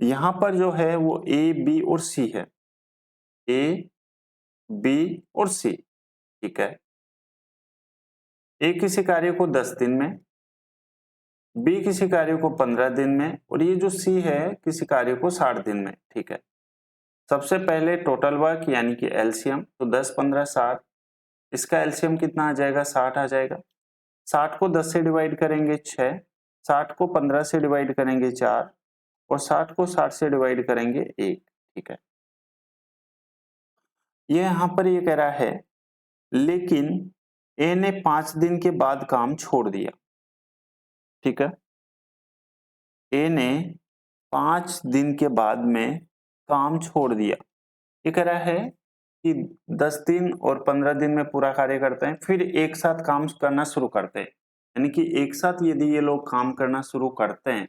S1: यहां पर जो है वो ए, बी और सी है, ए, बी और सी। ठीक है, ए किसी कार्य को 10 दिन में, बी किसी कार्य को 15 दिन में और ये जो सी है किसी कार्य को 60 दिन में। ठीक है, सबसे पहले टोटल वर्क यानी कि एलसीएम, तो 10, 15, 60, इसका एलसीएम कितना आ जाएगा, 60 आ जाएगा। 60 को 10 से डिवाइड करेंगे 6, 60 को 15 से डिवाइड करेंगे 4 और 60 को 60 से डिवाइड करेंगे 1। ठीक है, ये यहां पर ये कह रहा है लेकिन ए ने 5 दिन के बाद काम छोड़ दिया। ठीक है, ए ने 5 दिन के बाद में काम छोड़ दिया। ये कह रहा है कि 10 दिन और 15 दिन में पूरा कार्य करते हैं फिर एक साथ काम करना शुरू करते हैं, यानी कि एक साथ यदि ये लोग काम करना शुरू करते हैं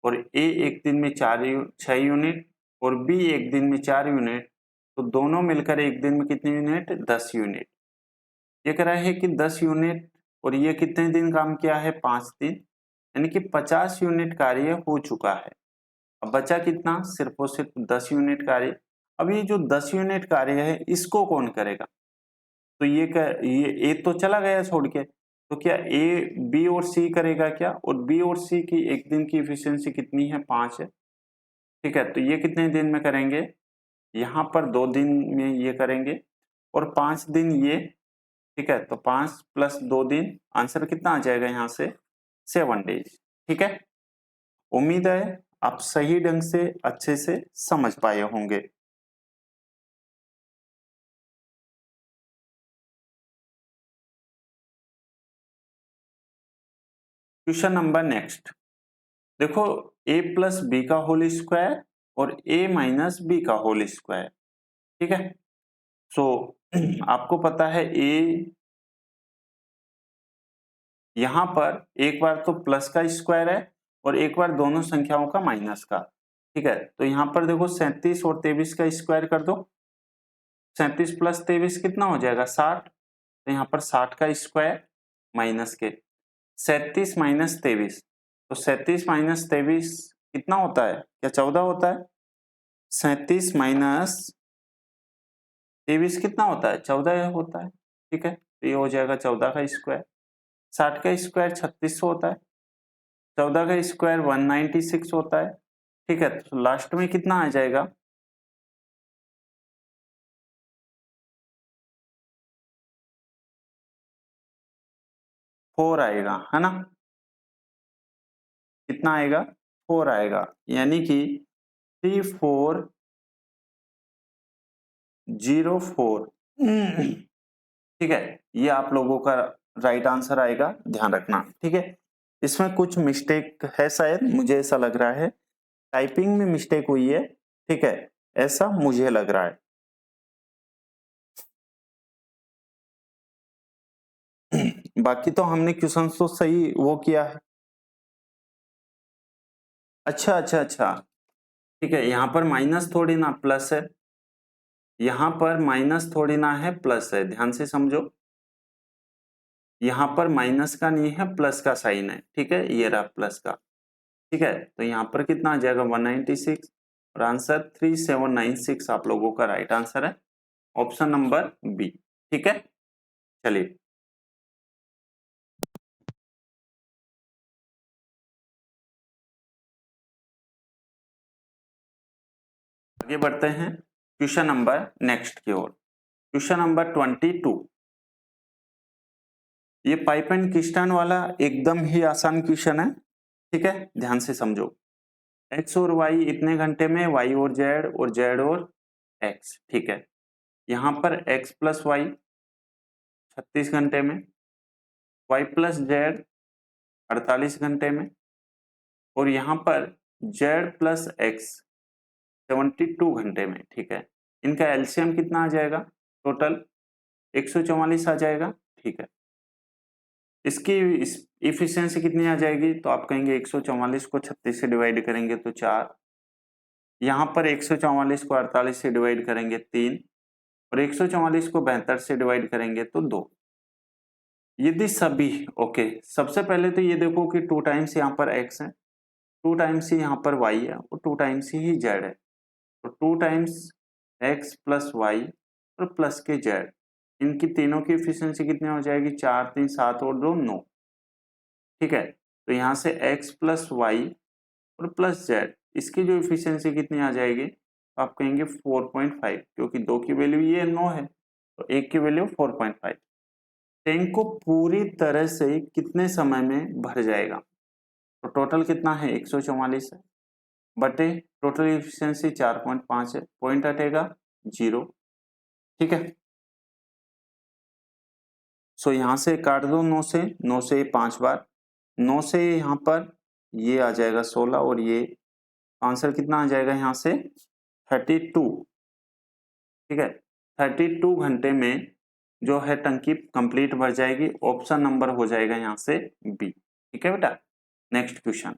S1: और ए एक दिन में 6 यूनिट और बी एक दिन में 4 यूनिट, तो दोनों मिलकर एक दिन में कितने यूनिट, 10 यूनिट। ये कह रहा है कि 10 यूनिट और ये कितने दिन काम किया है, 5 दिन, यानी कि 50 यूनिट कार्य हो चुका है। अब बचा कितना, सिर्फ और सिर्फ 10 यूनिट कार्य। अब ये जो 10 यूनिट कार्य है इसको कौन करेगा, तो ये ए तो चला गया छोड़ के, तो क्या ए, बी और सी करेगा क्या, और बी और सी की एक दिन की इफिशियंसी कितनी है, 5 है। ठीक है, तो ये कितने दिन में करेंगे, यहाँ पर 2 दिन में ये करेंगे और 5 दिन ये। ठीक है, तो 5 + 2 दिन, आंसर कितना आ जाएगा यहाँ से, 7 डेज। ठीक है, उम्मीद है आप सही ढंग से अच्छे से समझ पाए होंगे। क्वेश्चन नंबर नेक्स्ट देखो, a + b का होल स्क्वायर और a - b का होल स्क्वायर। ठीक है, सो आपको पता है a, यहां पर एक बार तो प्लस का स्क्वायर है और एक बार दोनों संख्याओं का माइनस का। ठीक है, तो यहां पर देखो 37 और 23 का स्क्वायर कर दो, 37 + 23 कितना हो जाएगा, 60, तो यहाँ पर 60 का स्क्वायर माइनस के 37 - 23, तो 37 - 23 कितना होता है, क्या 14 होता है, 37 - 23 कितना होता है, 14 होता है। ठीक है, तो ये हो जाएगा 14 का स्क्वायर, 60 का स्क्वायर 3600 होता है, 14 का स्क्वायर 196 होता है। ठीक है, तो लास्ट में कितना आ जाएगा, 4 आएगा, है ना, कितना आएगा, 4 आएगा, यानी कि 3404। ठीक है, ये आप लोगों का राइट आंसर आएगा, ध्यान रखना। ठीक है, इसमें कुछ मिस्टेक है शायद, मुझे ऐसा लग रहा है, टाइपिंग में मिस्टेक हुई है। ठीक है, ऐसा मुझे लग रहा है। बाकी तो हमने क्वेश्चन तो सही वो किया है। अच्छा अच्छा अच्छा, ठीक है, यहाँ पर माइनस थोड़ी ना प्लस है, यहाँ पर माइनस थोड़ी ना है प्लस है, ध्यान से समझो, यहाँ पर माइनस का नहीं है प्लस का साइन है। ठीक है, ये रहा प्लस का। ठीक है, तो यहाँ पर कितना आ जाएगा, 196 और आंसर 3796 आप लोगों का राइट आंसर है, ऑप्शन नंबर बी। ठीक है, चलिए आगे बढ़ते हैं क्वेश्चन नंबर नेक्स्ट की ओर। क्वेश्चन नंबर 22, ये पाइप एंड किस्टन वाला एकदम ही आसान क्वेश्चन है। ठीक है, ध्यान से समझो, एक्स और वाई इतने घंटे में, वाई और जेड और एक्स। ठीक है, यहाँ पर एक्स + वाई 36 घंटे में, वाई + जेड 48 घंटे में और यहाँ पर जेड + एक्स 72 घंटे में। ठीक है, इनका एलसीएम कितना आ जाएगा, टोटल 144 आ जाएगा। ठीक है, इसकी इफिशियंसी कितनी आ जाएगी, तो आप कहेंगे 144 को 36 से डिवाइड करेंगे तो 4 यहाँ पर 144 को 48 से डिवाइड करेंगे 3 और 144 को 72 से डिवाइड करेंगे तो 2। यदि सभी ओके, सबसे पहले तो ये देखो कि 2 टाइम्स यहाँ पर x है, 2 टाइम्स ही यहाँ पर y है और 2 टाइम्स ही z है। तो 2 टाइम्स x प्लस वाई और प्लस के z, इनकी तीनों की एफिशिएंसी कितनी हो जाएगी? 4 3 7 और 2 9। ठीक है, तो यहाँ से x प्लस वाई और प्लस z, इसकी जो एफिशिएंसी कितनी आ जाएगी? तो आप कहेंगे 4.5, क्योंकि 2 की वैल्यू ये 9 है तो 1 की वैल्यू 4.5। टैंक को पूरी तरह से कितने समय में भर जाएगा? तो टोटल कितना है? 144 है बटे टोटल एफिशिएंसी 4.5 है, पॉइंट हटेगा 0। ठीक है, सो यहां से काट दो 9 से, 9 से 5 बार, 9 से यहाँ पर ये आ जाएगा 16 और ये आंसर कितना आ जाएगा यहाँ से? 32। ठीक है, 32 घंटे में जो है टंकी कंप्लीट भर जाएगी। ऑप्शन नंबर हो जाएगा यहाँ से बी। ठीक है बेटा, नेक्स्ट क्वेश्चन।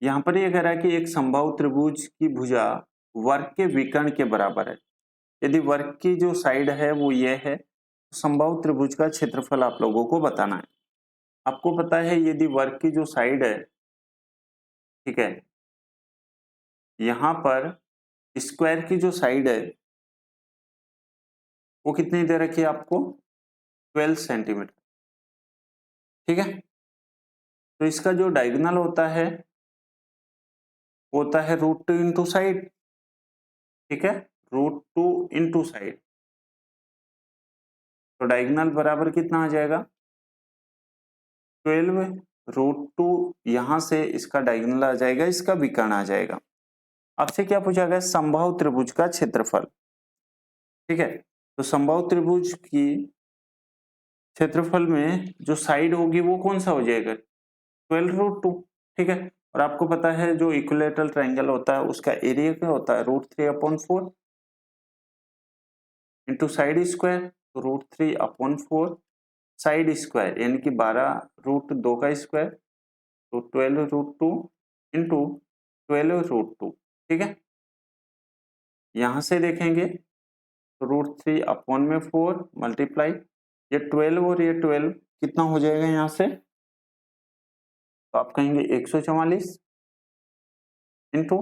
S1: यहाँ पर ये कह रहा है कि एक समबाहु त्रिभुज की भुजा वर्ग के विकर्ण के बराबर है। यदि वर्ग की जो साइड है वो ये है, तो समबाहु त्रिभुज का क्षेत्रफल आप लोगों को बताना है। आपको पता है यदि वर्ग की जो साइड है, ठीक है, यहाँ पर स्क्वायर की जो साइड है वो कितनी दे रखी है आपको? 12 सेंटीमीटर। ठीक है, तो इसका जो डायगोनल होता है वो होता है √2 इंटू साइड। ठीक है, √2 इंटू साइड, तो डायगोनल बराबर कितना आ जाएगा? 12 √2, यहां से इसका डायगोनल आ जाएगा, इसका विकर्ण आ जाएगा। आपसे क्या पूछा गया? समबाहु त्रिभुज का क्षेत्रफल। ठीक है, तो समबाहु त्रिभुज की क्षेत्रफल में जो साइड होगी वो कौन सा हो जाएगा? 12 √2। ठीक है, और आपको पता है जो इक्विलैटरल ट्रायंगल होता है उसका एरिया क्या होता है? √3/4 इंटू साइड स्क्वायर, तो √3/4 साइड स्क्वायर यानी कि 12 √2 का स्क्वायर, तो 12 √2 इंटू 12 √2। ठीक है, यहां से देखेंगे तो √3/4 मल्टीप्लाई ये 12 और ये 12 कितना हो जाएगा यहाँ से? तो आप कहेंगे 144 इंटू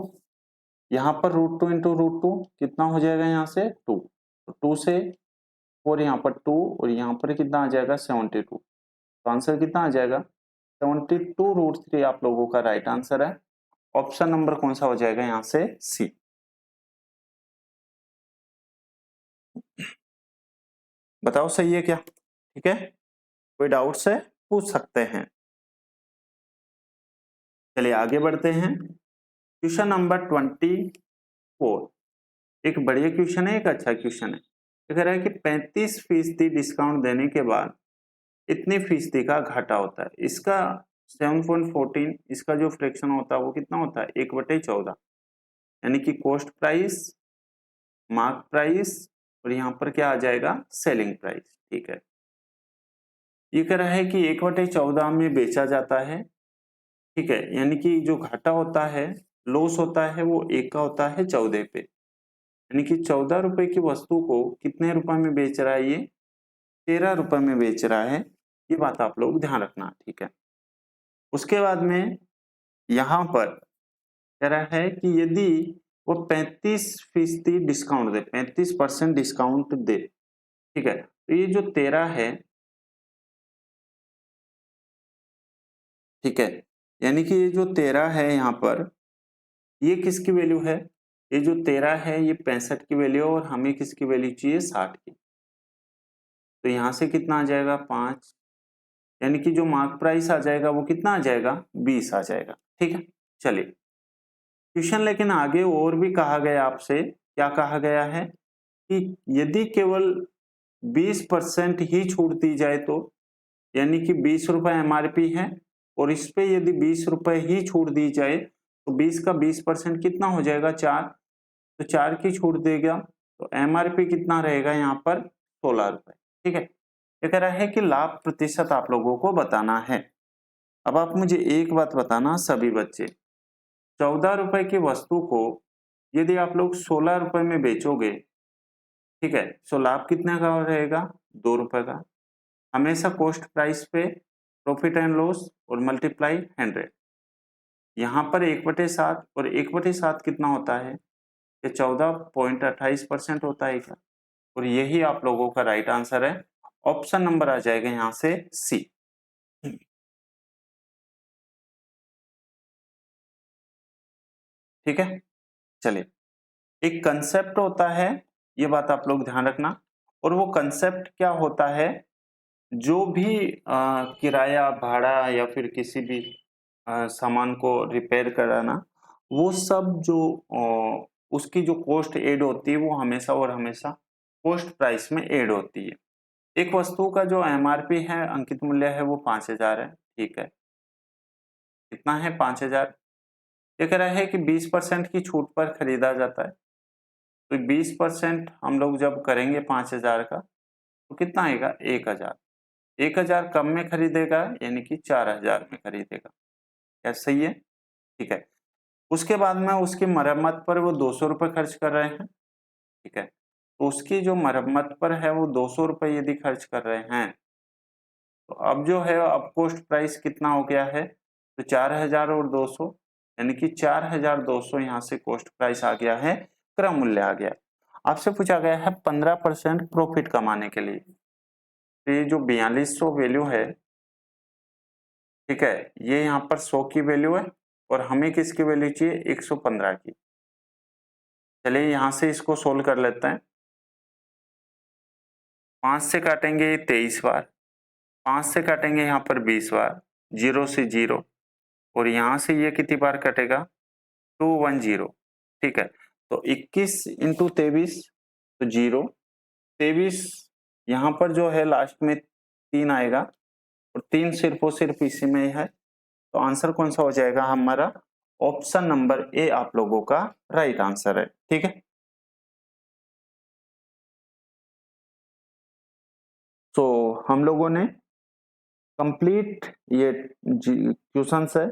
S1: यहाँ पर √2 इंटू √2 कितना हो जाएगा यहाँ से? 2, तो 2 से 4 यहाँ पर 2 और यहाँ पर कितना आ जाएगा? 72। तो आंसर कितना आ जाएगा? 72 √3 आप लोगों का राइट आंसर है। ऑप्शन नंबर कौन सा हो जाएगा यहाँ से? सी। बताओ सही है क्या? ठीक है, कोई डाउट से पूछ सकते हैं। चलिए आगे बढ़ते हैं। क्वेश्चन नंबर 24, एक बढ़िया क्वेश्चन है, एक अच्छा क्वेश्चन है। कह रहा है कि 35% डिस्काउंट देने के बाद इतनी फीसदी का घाटा होता है। इसका 7.14, इसका जो फ्रैक्शन होता है वो कितना होता है? 1/14, यानी कि कॉस्ट प्राइस, मार्क प्राइस और यहाँ पर क्या आ जाएगा? Selling price. ठीक है, ये कह रहा है कि 1/14 में बेचा जाता है। ठीक है, यानी कि जो घाटा होता है, लॉस होता है, वो 1 का होता है 14 पे, यानी कि 14 रुपए की वस्तु को कितने रुपए में बेच रहा है? ये 13 रुपए में बेच रहा है। ये बात आप लोग ध्यान रखना। ठीक है, उसके बाद में यहाँ पर कह रहा है कि यदि वो 35% डिस्काउंट दे, 35% डिस्काउंट दे। ठीक है, तो ये जो 13 है, ठीक है, यानी कि ये जो 13 है यहाँ पर, ये किसकी वैल्यू है? ये जो 13 है ये 65 की वैल्यू, और हमें किसकी वैल्यू चाहिए? 60 की। तो यहाँ से कितना आ जाएगा? 5, यानी कि जो मार्क प्राइस आ जाएगा वो कितना आ जाएगा? 20 आ जाएगा। ठीक है, चलिए क्वेश्चन लेकिन आगे और भी कहा गया आपसे। क्या कहा गया है कि यदि केवल 20% ही छूट दी जाए तो, यानी कि 20 रुपए एमआरपी है और इस पे यदि 20 रुपए ही छूट दी जाए तो 20 का 20% कितना हो जाएगा? 4, तो 4 की छूट देगा तो एमआरपी कितना रहेगा यहाँ पर? 16 रुपए। ठीक है। ये कह रहा है कि लाभ प्रतिशत आप लोगों को बताना है। अब आप मुझे एक बात बताना सभी बच्चे, 14 रुपए की वस्तु को यदि आप लोग 16 रुपए में बेचोगे, ठीक है, तो लाभ कितने का रहेगा? 2 रुपए का। हमेशा कॉस्ट प्राइस पे प्रॉफिट एंड लॉस और मल्टीप्लाई 100। यहाँ पर 1/7 और 1/7 कितना होता है? ये 14.28% होता है क्या? और यही आप लोगों का राइट आंसर है। ऑप्शन नंबर आ जाएगा यहाँ से सी। ठीक है, चलिए। एक कंसेप्ट होता है, ये बात आप लोग ध्यान रखना। और वो कंसेप्ट क्या होता है? जो भी किराया भाड़ा या फिर किसी भी सामान को रिपेयर कराना, वो सब जो उसकी जो कॉस्ट ऐड होती है वो हमेशा और हमेशा कॉस्ट प्राइस में ऐड होती है। एक वस्तु का जो एमआरपी है, अंकित मूल्य है, वो 5000 है। ठीक है, कितना है? 5000। ये कह रहा है कि 20% की छूट पर खरीदा जाता है। तो 20% हम लोग जब करेंगे 5000 का, तो कितना आएगा? 1000। 1000 कम में खरीदेगा यानी कि 4000 में खरीदेगा। क्या सही है? ठीक है। उसके बाद में उसकी मरम्मत पर वो 200 रुपए खर्च कर रहे हैं। ठीक है, तो उसकी जो मरम्मत पर है वो 200 रुपए यदि खर्च कर रहे हैं, तो अब जो है अब कॉस्ट प्राइस कितना हो गया है? तो 4000 और 200 यानी कि 4200 यहाँ से कॉस्ट प्राइस आ गया है, क्रय मूल्य आ गया। आपसे पूछा गया है 15% प्रॉफिट कमाने के लिए। तो ये जो 4200 वैल्यू है, ठीक है, ये यहाँ पर 100 की वैल्यू है और हमें किसकी वैल्यू चाहिए? 115 की। चलिए यहाँ से इसको सोल्व कर लेते हैं। 5 से काटेंगे 23 बार, 5 से काटेंगे यहाँ पर 20 बार, 0 से 0, और यहाँ से ये कितनी बार कटेगा? 210। ठीक है, तो 21 इंटू 23 तो 0, 23 यहाँ पर जो है लास्ट में 3 आएगा और 3 सिर्फ और सिर्फ इसी में है। तो आंसर कौन सा हो जाएगा हमारा? ऑप्शन नंबर ए आप लोगों का राइट आंसर है। ठीक है, तो हम लोगों ने कंप्लीट ये क्वेश्चंस है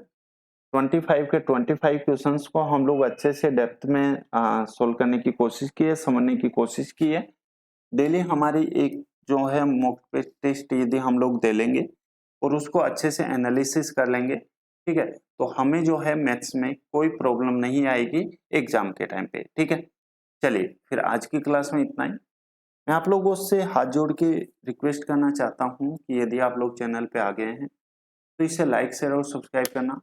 S1: 25 के 25 क्वेश्चंस को हम लोग अच्छे से डेप्थ में सोल्व करने की कोशिश की है, समझने की कोशिश की है। डेली हमारी एक जो है मॉक टेस्ट यदि हम लोग दे लेंगे और उसको अच्छे से एनालिसिस कर लेंगे, ठीक है, तो हमें जो है मैथ्स में कोई प्रॉब्लम नहीं आएगी एग्जाम के टाइम पे। ठीक है, चलिए फिर आज की क्लास में इतना ही। मैं आप लोगों से हाथ जोड़ के रिक्वेस्ट करना चाहता हूँ कि यदि आप लोग चैनल पे आ गए हैं तो इसे लाइक शेयर और सब्सक्राइब करना,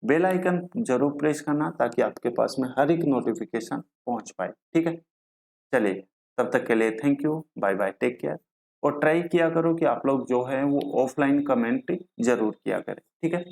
S1: बेल आइकन जरूर प्रेस करना ताकि आपके पास में हर एक नोटिफिकेशन पहुंच पाए। ठीक है, चलिए तब तक के लिए thank you, bye bye, take care. और ट्राई किया करो कि आप लोग जो है वो ऑफलाइन कमेंट जरूर किया करें। ठीक है।